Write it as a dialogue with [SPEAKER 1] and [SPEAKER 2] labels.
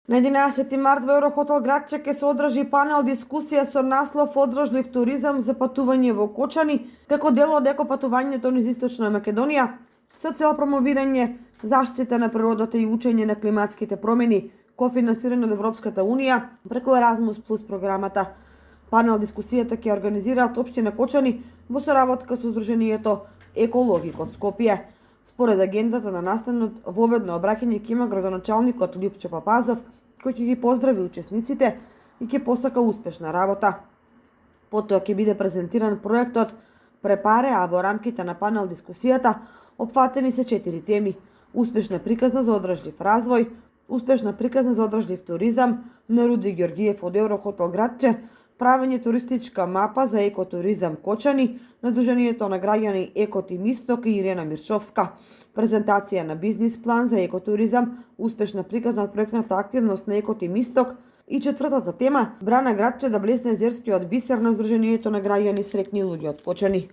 [SPEAKER 1] На 11 март во Еврохотел Градче ќе се одржи панел дискусија со наслов Одржлив туризам за патување во Кочани, како дел од екопатувањето низ Источна Македонија, со цел промовирање заштита на природата и учење на климатските промени, кофинансирано од Европската Унија преку Еразмус плюс програмата. Панел дискусијата ќе организираат Општина Кочани во соработка со Сдруженијето Екологик од Скопје. Според агендата на настанот, воведно обраќање ќе има градоначалникот Љупче Папазов, кој ќе ги поздрави учесниците и ќе посака успешна работа. Потоа ќе биде презентиран проектот Препаре, а во рамките на панел дискусијата опфатени се 4 теми: успешна приказна за одржлив развој, успешна приказна за одржлив туризам на Руди Ѓоргиев од Еврохотел Градче, правење туристичка мапа за екотуризам Кочани на Сдруженијето на граѓани Екотим Исток и Ирена Мирчовска, презентација на бизнис план за екотуризам, успешна приказна од проектната активност на Екотим Исток и четвртата тема брана Градче да блесне езерскиот бисер на Сдруженијето на граѓани Среќни луѓе од Кочани.